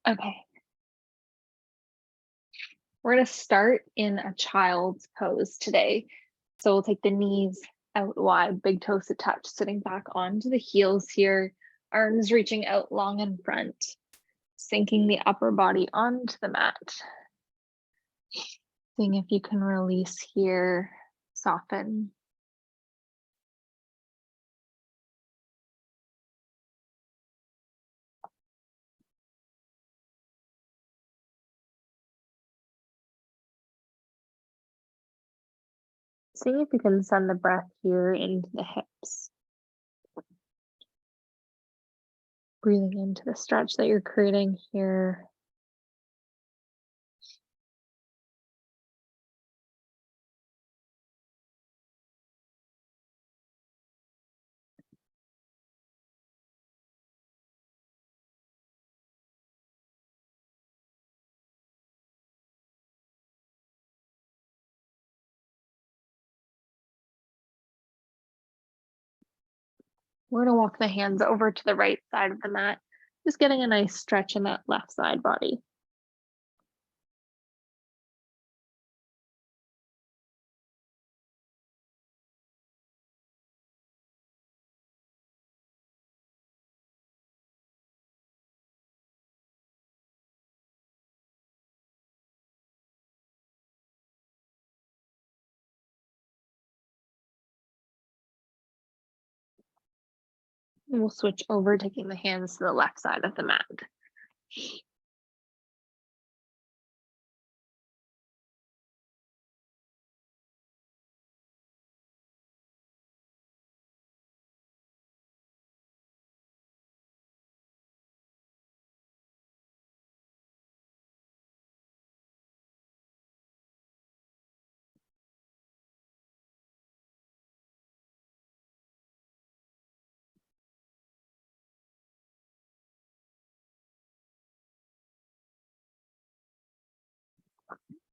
Okay, we're gonna start in a child's pose today. So we'll take the knees out wide, big toes to touch, sitting back onto the heels here, arms reaching out long in front, sinking the upper body onto the mat. Seeing if you can release here, soften. Seeing if you can send the breath here into the hips. Breathing into the stretch that you're creating here. We're gonna walk the hands over to the right side of the mat, just getting a nice stretch in that left side body. And we'll switch over, taking the hands to the left side of the mat.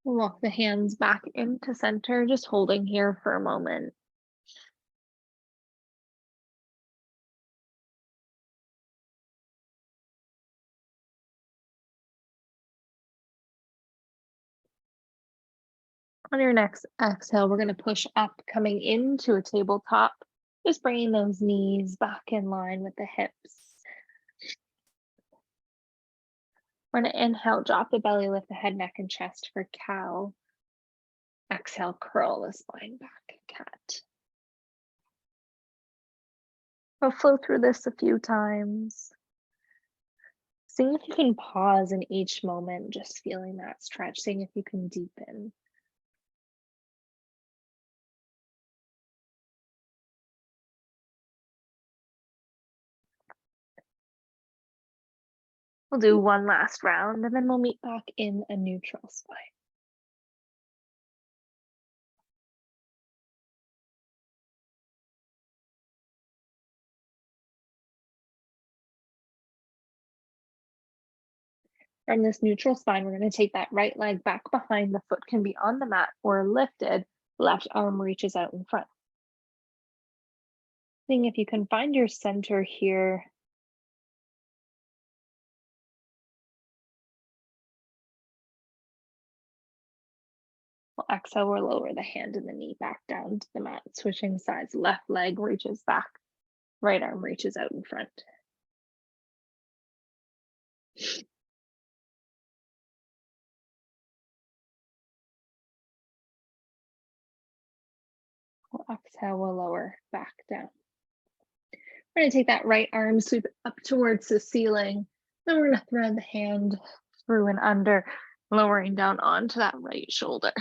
We'll walk the hands back into center, just holding here for a moment. On your next exhale, we're going to push up, coming into a tabletop, just bringing those knees back in line with the hips. We're going to inhale, drop the belly, lift the head, neck, and chest for cow. Exhale, curl the spine back, cat. We'll flow through this a few times. Seeing if you can pause in each moment, just feeling that stretch, seeing if you can deepen. We'll do one last round and then we'll meet back in a neutral spine. From this neutral spine, we're going to take that right leg back behind. The foot can be on the mat or lifted. Left arm reaches out in front. Seeing if you can find your center here. We'll exhale, we'll lower the hand and the knee back down to the mat, switching sides. Left leg reaches back, right arm reaches out in front. We'll exhale, we'll lower back down. We're going to take that right arm, sweep it up towards the ceiling. Then we're going to thread the hand through and under, lowering down onto that right shoulder.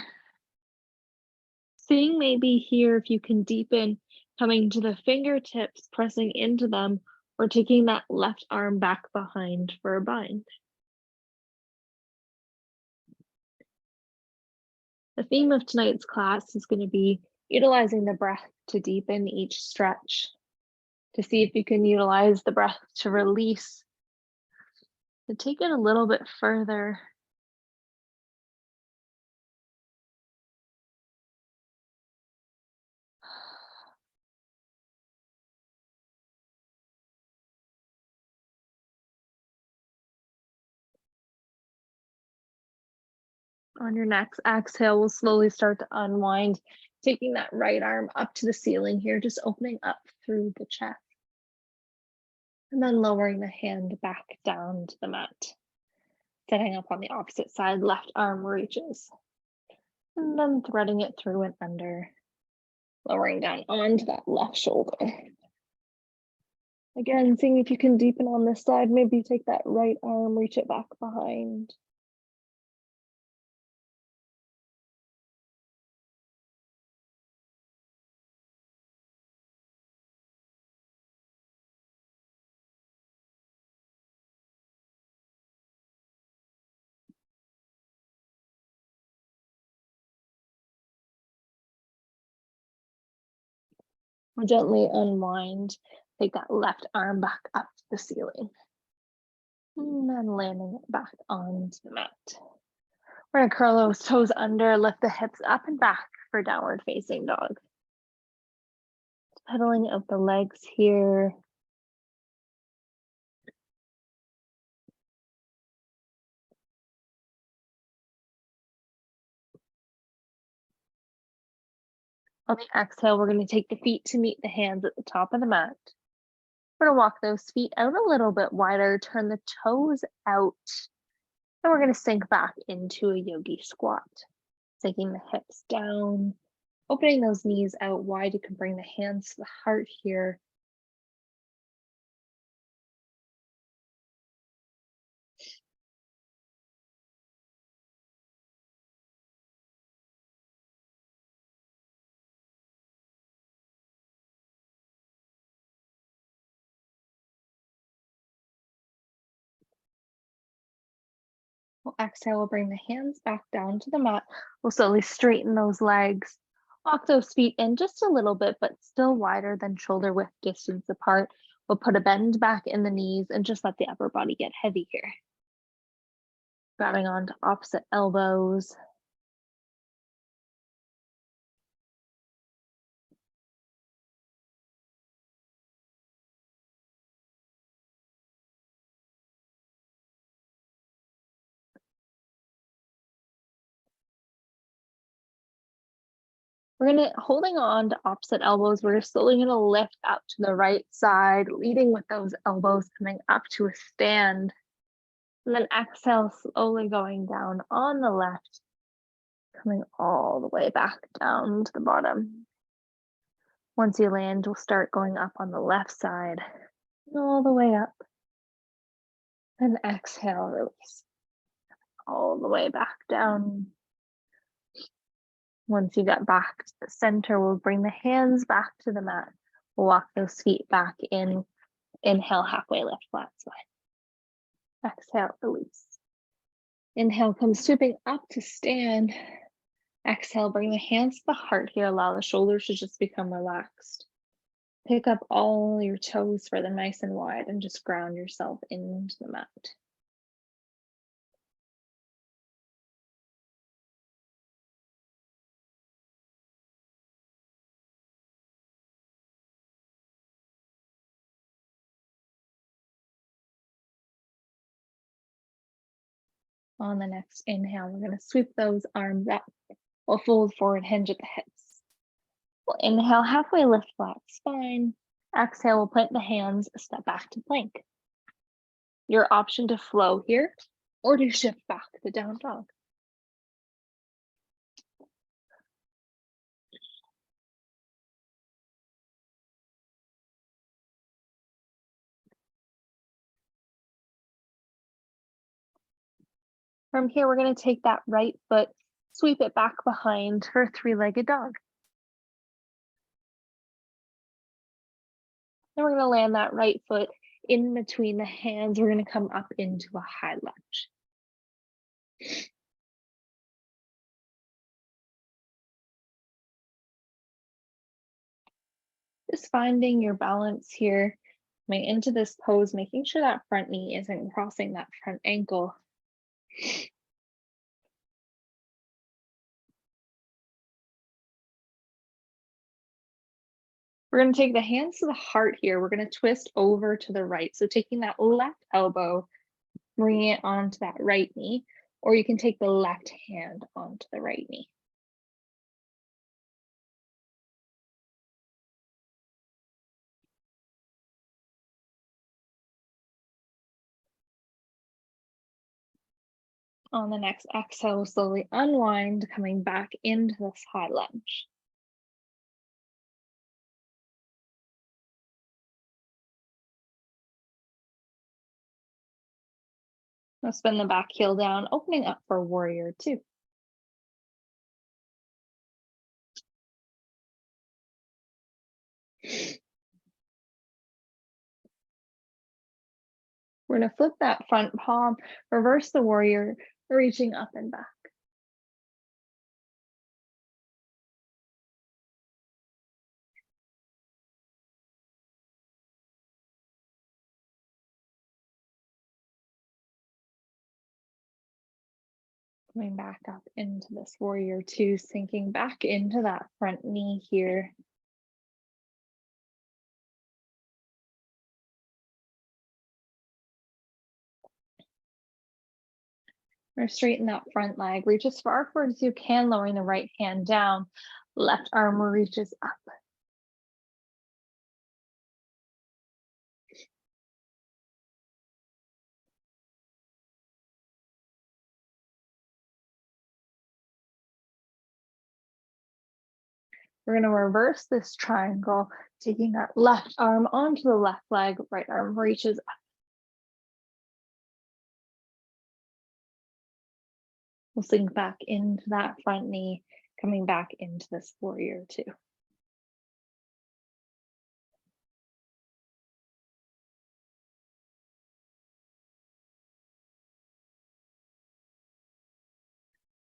Seeing maybe here if you can deepen, coming to the fingertips, pressing into them, or taking that left arm back behind for a bind. The theme of tonight's class is going to be utilizing the breath to deepen each stretch, to see if you can utilize the breath to release, to take it a little bit further. On your next exhale, we'll slowly start to unwind, taking that right arm up to the ceiling here, just opening up through the chest. And then lowering the hand back down to the mat. Setting up on the opposite side, left arm reaches. And then threading it through and under, lowering down onto that left shoulder. Again, seeing if you can deepen on this side, maybe take that right arm, reach it back behind. Gently unwind, take that left arm back up to the ceiling. And then landing it back onto the mat. We're gonna curl those toes under, lift the hips up and back for downward facing dog. Pedaling out the legs here. On the exhale, we're going to take the feet to meet the hands at the top of the mat. We're going to walk those feet out a little bit wider, turn the toes out, and we're going to sink back into a yogi squat. Sinking the hips down, opening those knees out wide. You can bring the hands to the heart here. We'll exhale, we'll bring the hands back down to the mat. We'll slowly straighten those legs, walk those feet in just a little bit, but still wider than shoulder width distance apart. We'll put a bend back in the knees and just let the upper body get heavy here. Grabbing onto opposite elbows. We're gonna, holding on to opposite elbows, we're slowly gonna lift up to the right side, leading with those elbows coming up to a stand. And then exhale, slowly going down on the left, coming all the way back down to the bottom. Once you land, we'll start going up on the left side, all the way up. And exhale, release. All the way back down. Once you get back to the center, we'll bring the hands back to the mat. We'll walk those feet back in. Inhale, halfway lift, flat spine. Exhale, release. Inhale, come swooping up to stand. Exhale, bring the hands to the heart here. Allow the shoulders to just become relaxed. Pick up all your toes for them nice and wide and just ground yourself into the mat. On the next inhale, we're going to sweep those arms up. We'll fold forward, hinge at the hips. We'll inhale, halfway lift, flat spine. Exhale, we'll plant the hands, step back to plank. Your option to flow here or to shift back to down dog. From here, we're going to take that right foot, sweep it back behind for a three-legged dog. Then we're going to land that right foot in between the hands. We're going to come up into a high lunge. Just finding your balance here, coming into this pose, making sure that front knee isn't crossing that front ankle. We're going to take the hands to the heart here. We're going to twist over to the right. So taking that left elbow, bringing it onto that right knee, or you can take the left hand onto the right knee. On the next exhale, slowly unwind, coming back into this high lunge. Now spin the back heel down, opening up for warrior two. We're going to flip that front palm, reverse the warrior, reaching up and back. Coming back up into this warrior two, sinking back into that front knee here. Or straighten that front leg, reach as far forward as you can, lowering the right hand down. Left arm reaches up. We're going to reverse this triangle, taking that left arm onto the left leg, right arm reaches up. We'll sink back into that front knee, coming back into this warrior two.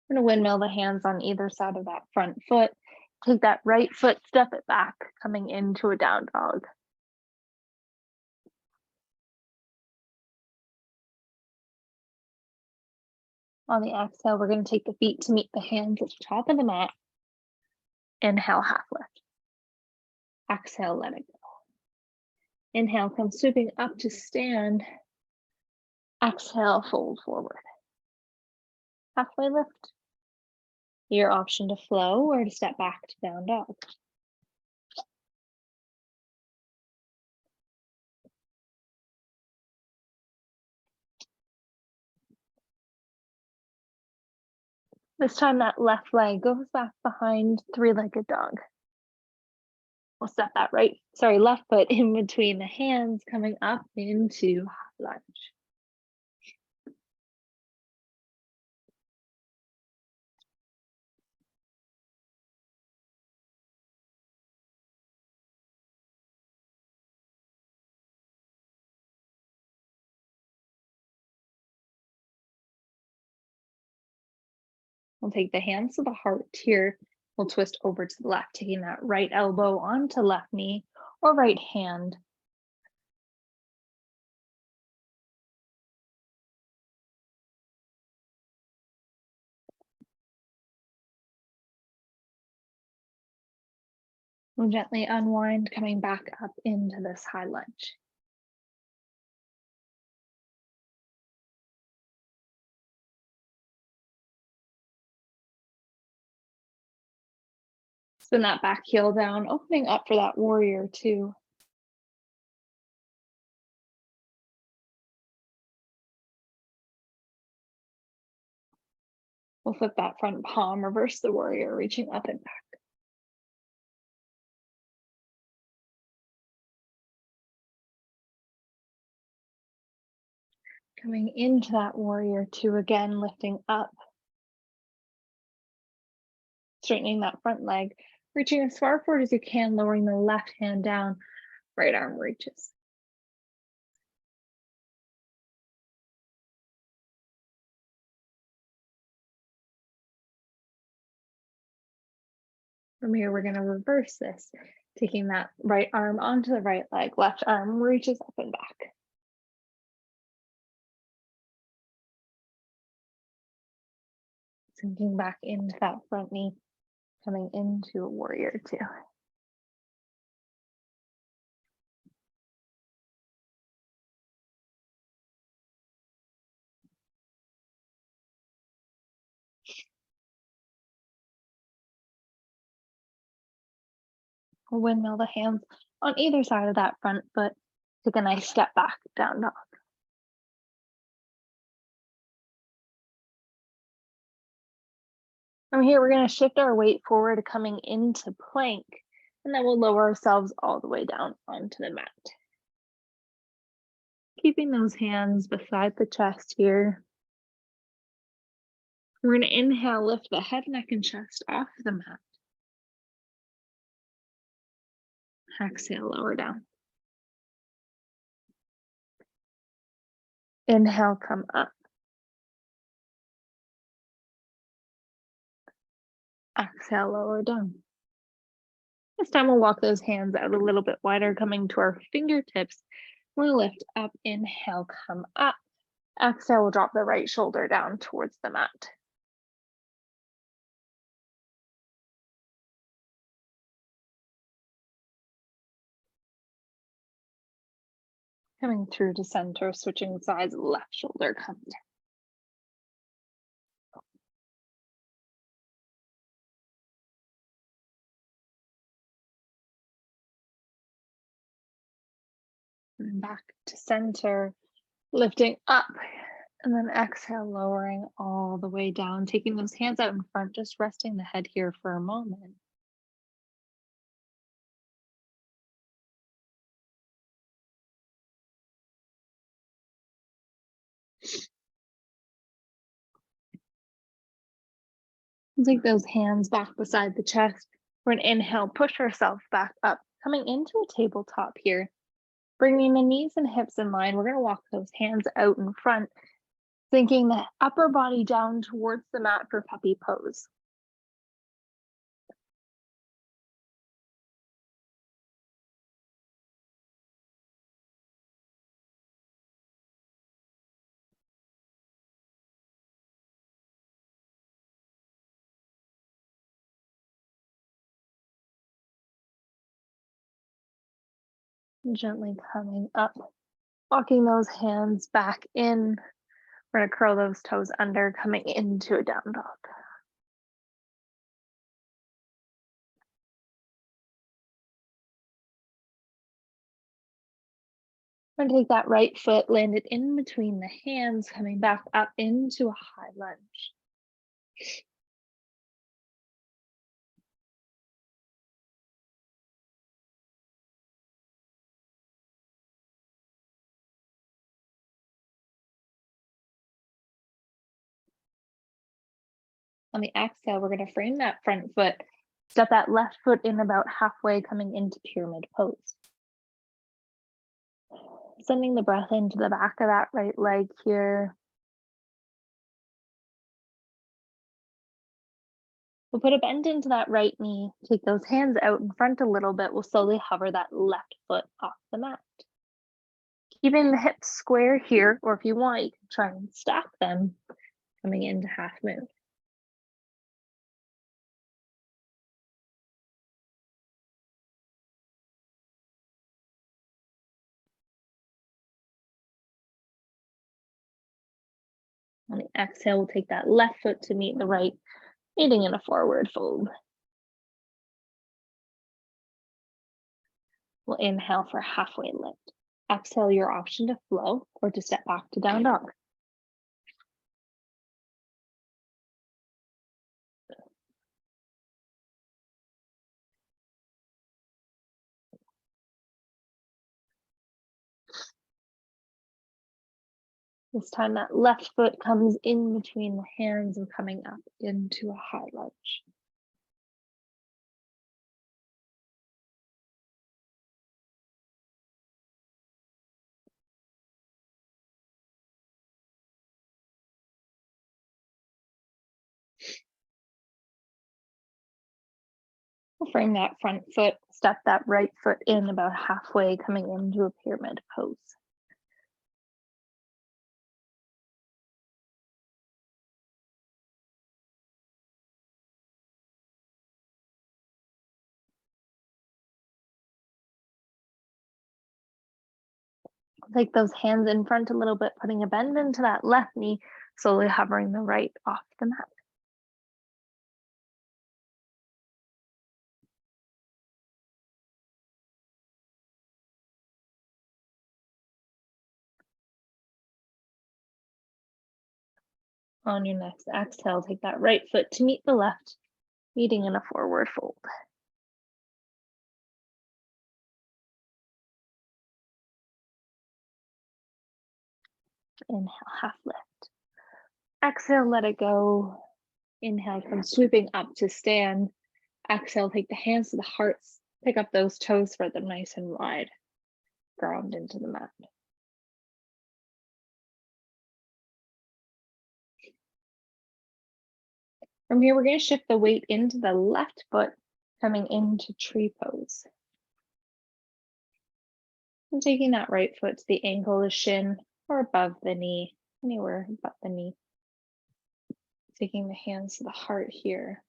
We're going to windmill the hands on either side of that front foot. Take that right foot, step it back, coming into a down dog. On the exhale, we're going to take the feet to meet the hands at the top of the mat. Inhale, half lift. Exhale, let it go. Inhale, come swooping up to stand. Exhale, fold forward. Halfway lift. Your option to flow or to step back to down dog. This time that left leg goes back behind three-legged dog. We'll step that left foot in between the hands, coming up into lunge. We'll take the hands to the heart here. We'll twist over to the left, taking that right elbow onto left knee or right hand. We'll gently unwind, coming back up into this high lunge. Spin that back heel down, opening up for that warrior two. We'll flip that front palm, reverse the warrior, reaching up and back. Coming into that warrior two again, lifting up. Straightening that front leg, reaching as far forward as you can, lowering the left hand down, right arm reaches. From here, we're going to reverse this, taking that right arm onto the right leg, left arm reaches up and back. Sinking back into that front knee, coming into a warrior two. We'll windmill the hands on either side of that front foot. Take a nice step back, down dog. From here, we're going to shift our weight forward, coming into plank, and then we'll lower ourselves all the way down onto the mat. Keeping those hands beside the chest here. We're going to inhale, lift the head, neck, and chest off the mat. Exhale, lower down. Inhale, come up. Exhale, lower down. This time we'll walk those hands out a little bit wider, coming to our fingertips. We'll lift up, inhale, come up. Exhale, we'll drop the right shoulder down towards the mat. Coming through to center, switching sides, left shoulder comes down. And back to center, lifting up, and then exhale, lowering all the way down, taking those hands out in front, just resting the head here for a moment. Take those hands back beside the chest. For an inhale, push ourselves back up, coming into a tabletop here. Bringing the knees and hips in line, we're going to walk those hands out in front, sinking the upper body down towards the mat for puppy pose. Gently coming up, walking those hands back in. We're going to curl those toes under, coming into a down dog. We're going to take that right foot, land it in between the hands, coming back up into a high lunge. On the exhale, we're going to frame that front foot, step that left foot in about halfway, coming into pyramid pose. Sending the breath into the back of that right leg here. We'll put a bend into that right knee, take those hands out in front a little bit. We'll slowly hover that left foot off the mat. Keeping the hips square here, or if you want, you can try and stack them, coming into half moon. On the exhale, we'll take that left foot to meet the right, meeting in a forward fold. We'll inhale for halfway lift. Exhale, your option to flow or to step back to down dog. This time that left foot comes in between the hands and coming up into a high lunge. We'll frame that front foot, step that right foot in about halfway, coming into a pyramid pose. Take those hands in front a little bit, putting a bend into that left knee, slowly hovering the right off the mat. On your next exhale, take that right foot to meet the left, meeting in a forward fold. Inhale, half lift. Exhale, let it go. Inhale, come sweeping up to stand. Exhale, take the hands to the hearts. Pick up those toes, spread them nice and wide. Ground into the mat. From here, we're going to shift the weight into the left foot, coming into tree pose. And taking that right foot to the ankle, the shin, or above the knee, anywhere but the knee. Taking the hands to the heart here,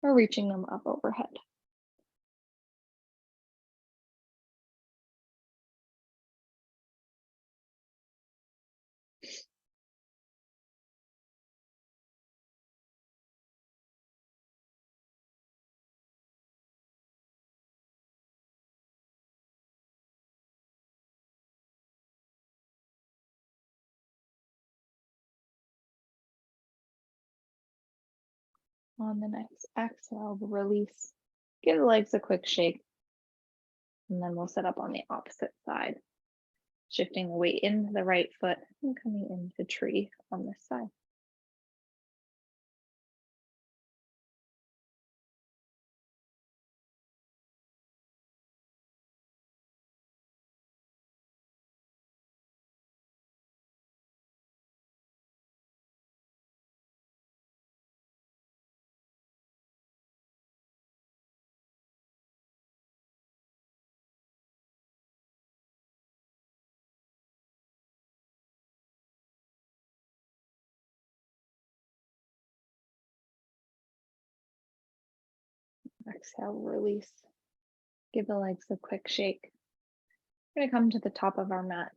or reaching them up overhead. On the next exhale, we'll release. Give the legs a quick shake. And then we'll set up on the opposite side. Shifting the weight into the right foot and coming into tree on this side. Exhale, release. Give the legs a quick shake. We're going to come to the top of our mat.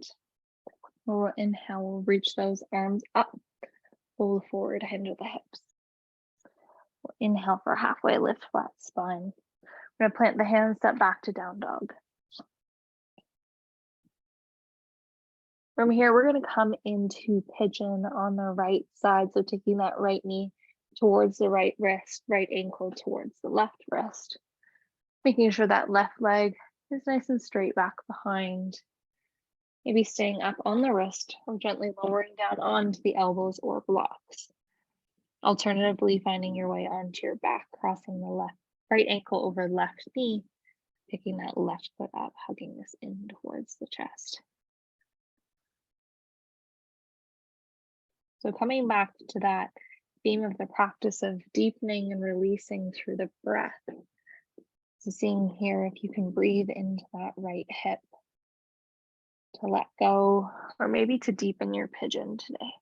We'll inhale, we'll reach those arms up, pull forward, hand to the hips. We'll inhale for halfway lift, flat spine. We're going to plant the hands, step back to down dog. From here, we're going to come into pigeon on the right side. So taking that right knee towards the right wrist, right ankle towards the left wrist. Making sure that left leg is nice and straight back behind. Maybe staying up on the wrist or gently lowering down onto the elbows or blocks. Alternatively, finding your way onto your back, crossing the right ankle over left knee, picking that left foot up, hugging this in towards the chest. So coming back to that theme of the practice of deepening and releasing through the breath. So seeing here if you can breathe into that right hip to let go, or maybe to deepen your pigeon today.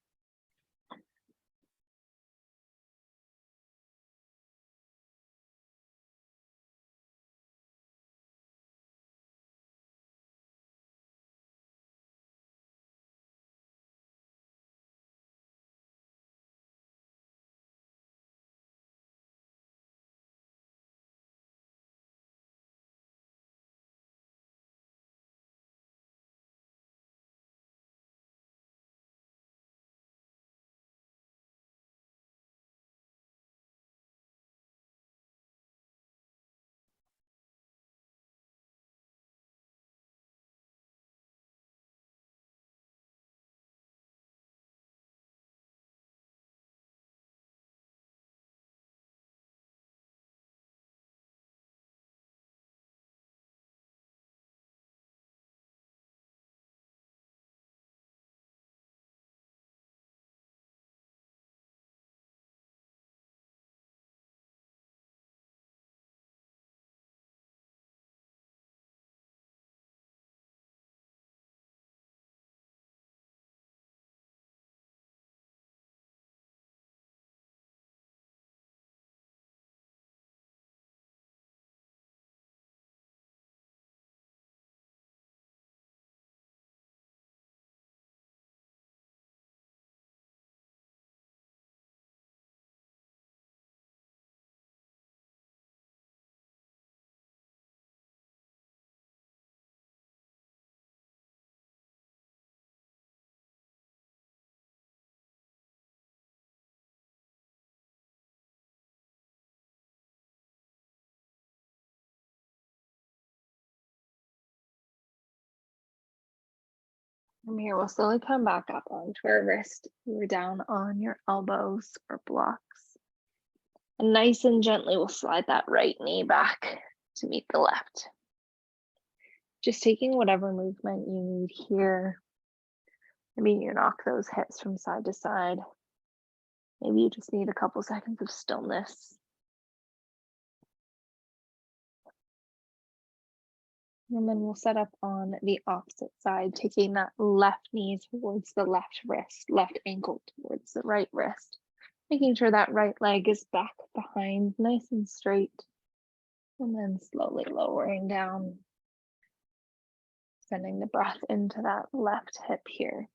From here, we'll slowly come back up onto our wrist. You're down on your elbows or blocks. And nice and gently, we'll slide that right knee back to meet the left. Just taking whatever movement you need here. Maybe you knock those hips from side to side. Maybe you just need a couple seconds of stillness. And then we'll set up on the opposite side, taking that left knee towards the left wrist, left ankle towards the right wrist. Making sure that right leg is back behind, nice and straight. And then slowly lowering down, sending the breath into that left hip here.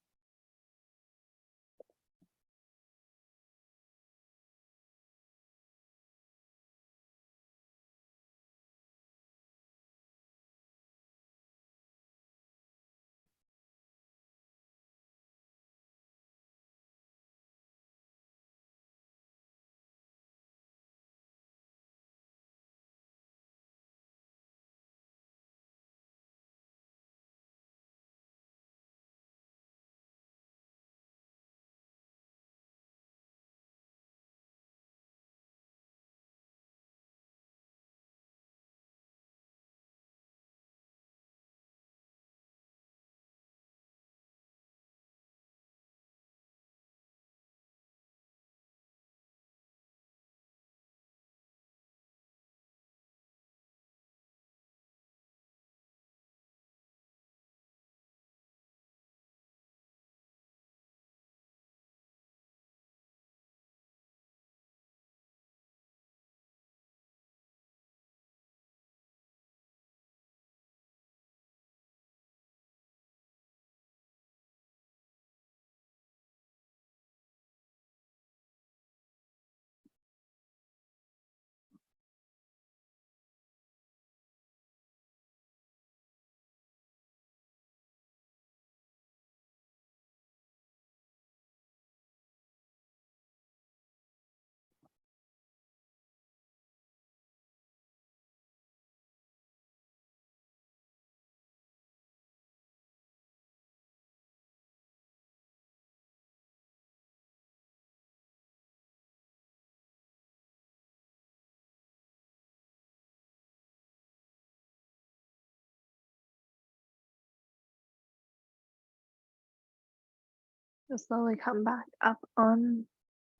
So slowly come back up on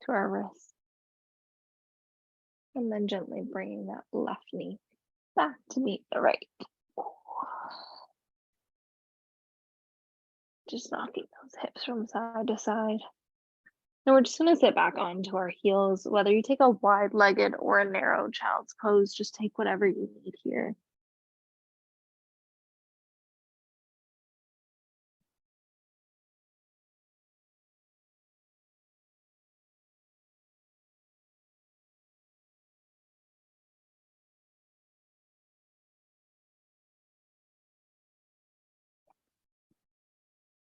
to our wrist. And then gently bringing that left knee back to meet the right. Just knocking those hips from side to side. And we're just going to sit back onto our heels. Whether you take a wide-legged or a narrow child's pose, just take whatever you need here.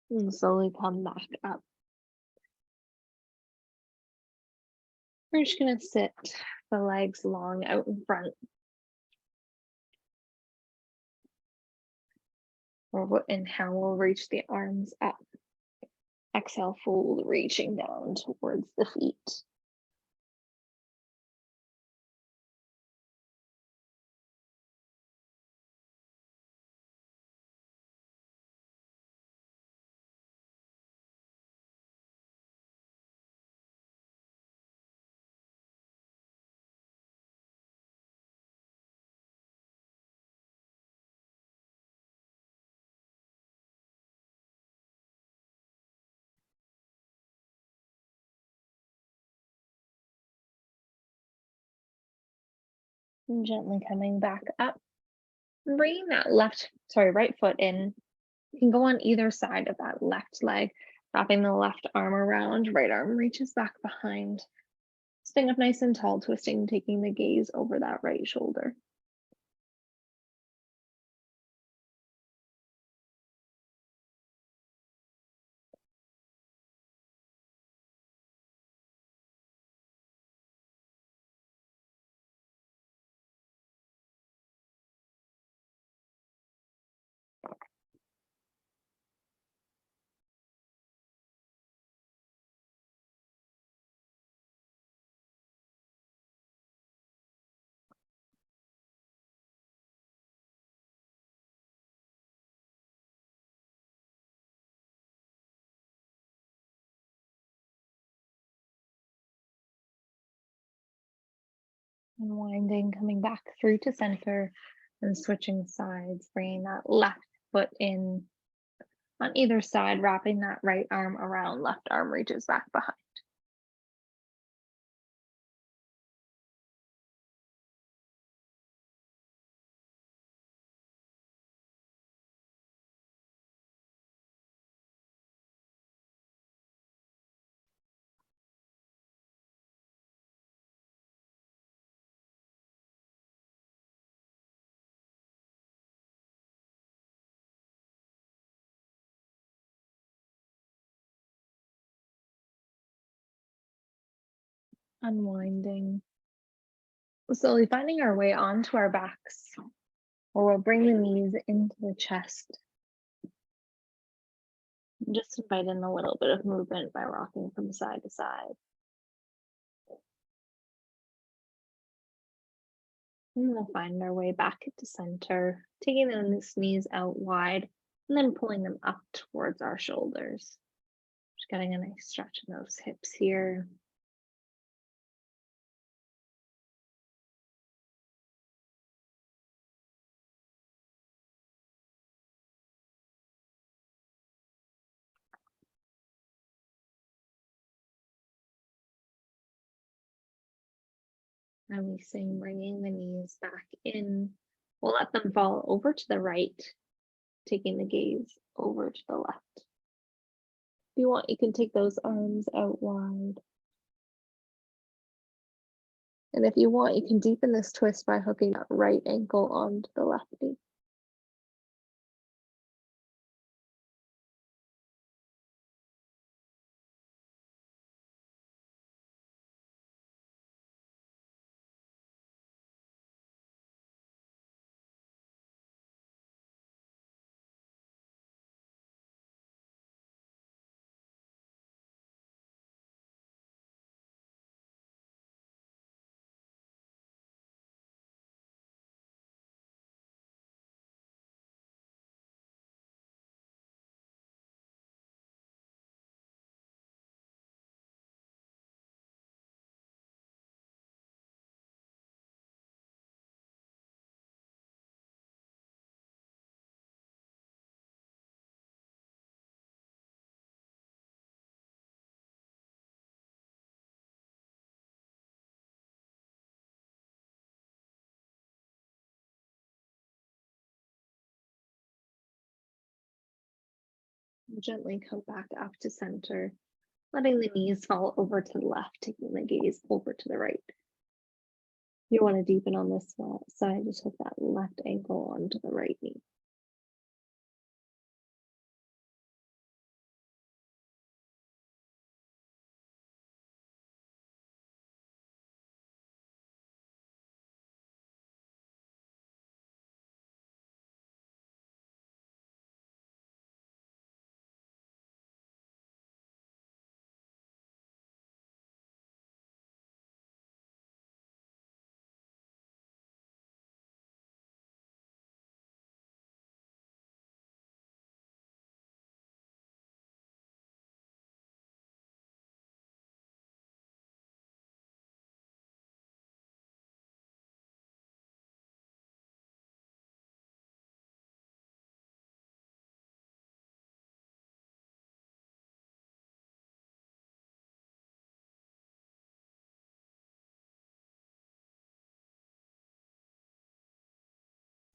And slowly come back up. We're just going to sit the legs long out in front. Or inhale, we'll reach the arms up. Exhale, fold, reaching down towards the feet. And gently coming back up. And bringing that right foot in. You can go on either side of that left leg, wrapping the left arm around, right arm reaches back behind. Sitting up nice and tall, twisting, taking the gaze over that right shoulder. Unwinding, coming back through to center and switching sides, bringing that left foot in on either side, wrapping that right arm around, left arm reaches back behind. Unwinding. Slowly finding our way onto our backs, or we'll bring the knees into the chest. Just invite in a little bit of movement by rocking from side to side. And we'll find our way back to center, taking the knees out wide and then pulling them up towards our shoulders. Just getting a nice stretch in those hips here. Releasing, bringing the knees back in. We'll let them fall over to the right, taking the gaze over to the left. If you want, you can take those arms out wide. And if you want, you can deepen this twist by hooking that right ankle onto the left knee. Gently come back up to center, letting the knees fall over to the left, taking the gaze over to the right. If you want to deepen on this side, just hook that left ankle onto the right knee.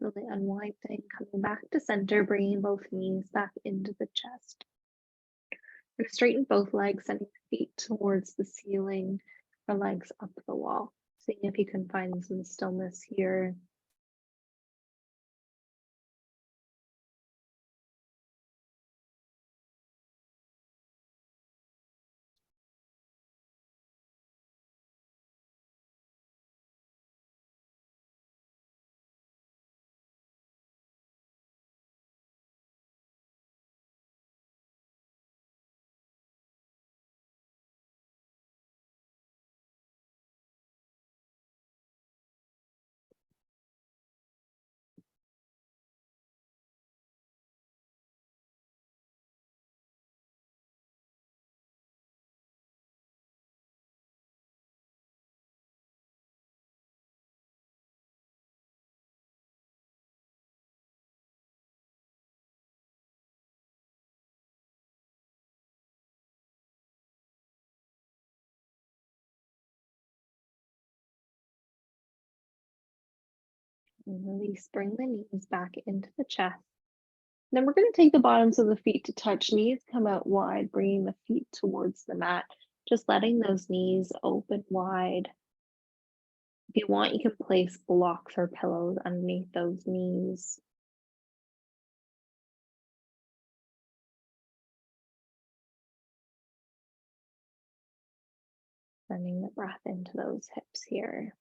Slowly unwinding, coming back to center, bringing both knees back into the chest. And straighten both legs, sending the feet towards the ceiling, or legs up the wall. Seeing if you can find some stillness here. And release, bring the knees back into the chest. Then we're going to take the bottoms of the feet to touch. Knees come out wide, bringing the feet towards the mat. Just letting those knees open wide. If you want, you can place blocks or pillows underneath those knees. Sending the breath into those hips here.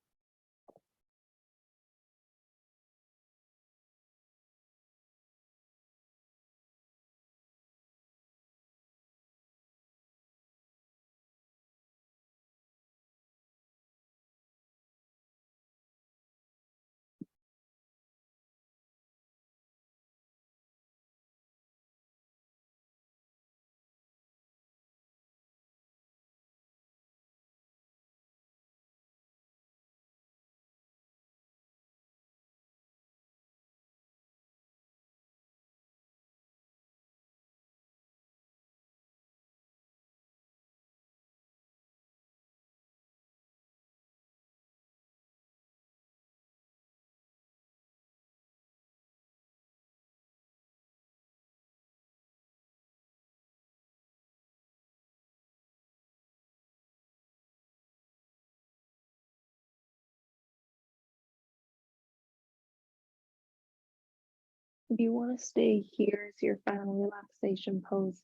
If you want to stay here as your final relaxation pose,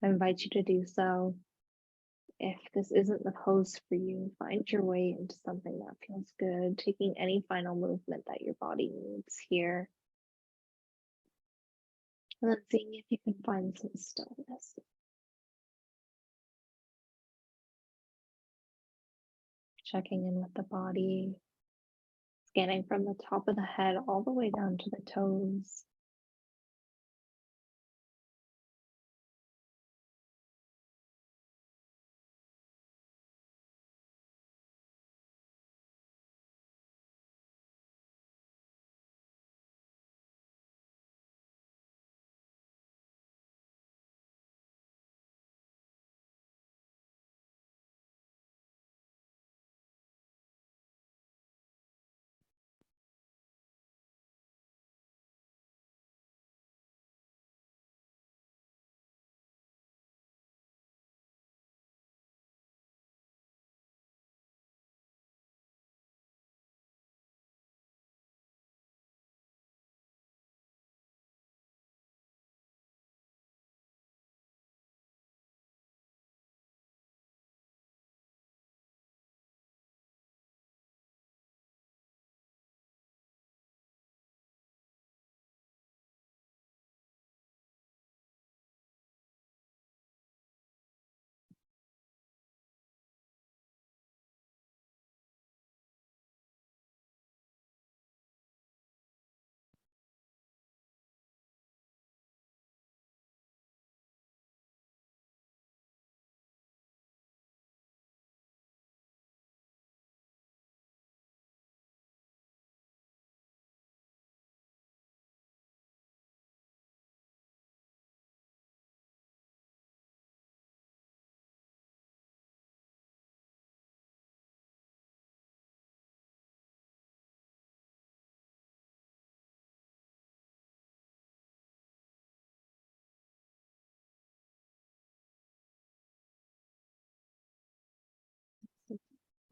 I invite you to do so. If this isn't the pose for you, find your way into something that feels good, taking any final movement that your body needs here. And then seeing if you can find some stillness. Checking in with the body, scanning from the top of the head all the way down to the toes.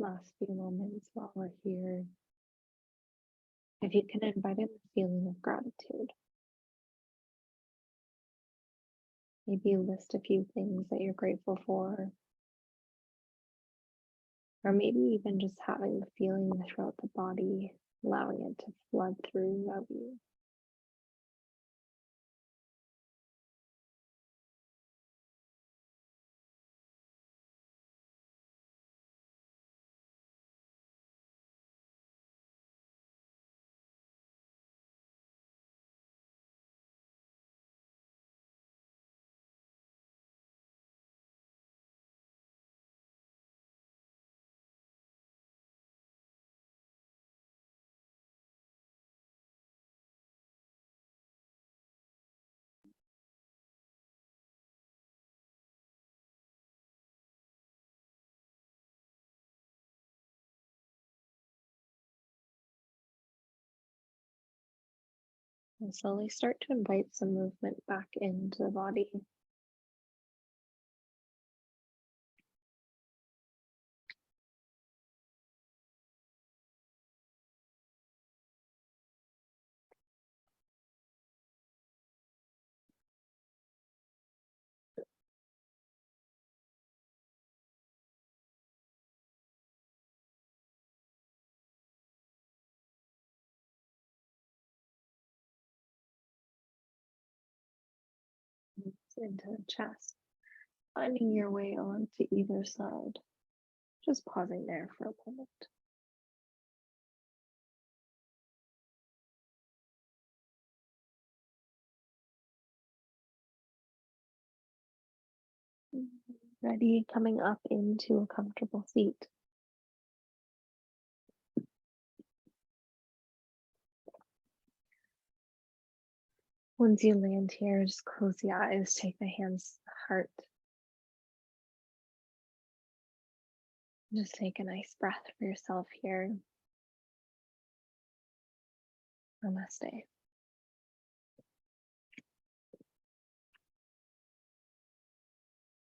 Last few moments while we're here. If you can invite in the feeling of gratitude. Maybe list a few things that you're grateful for. Or maybe even just having the feeling throughout the body, allowing it to flood throughout you. And slowly start to invite some movement back into the body. Into the chest, finding your way onto either side. Just pausing there for a moment. Ready, coming up into a comfortable seat. Once you land here, just close the eyes, take the hands to the heart. Just take a nice breath for yourself here. Namaste.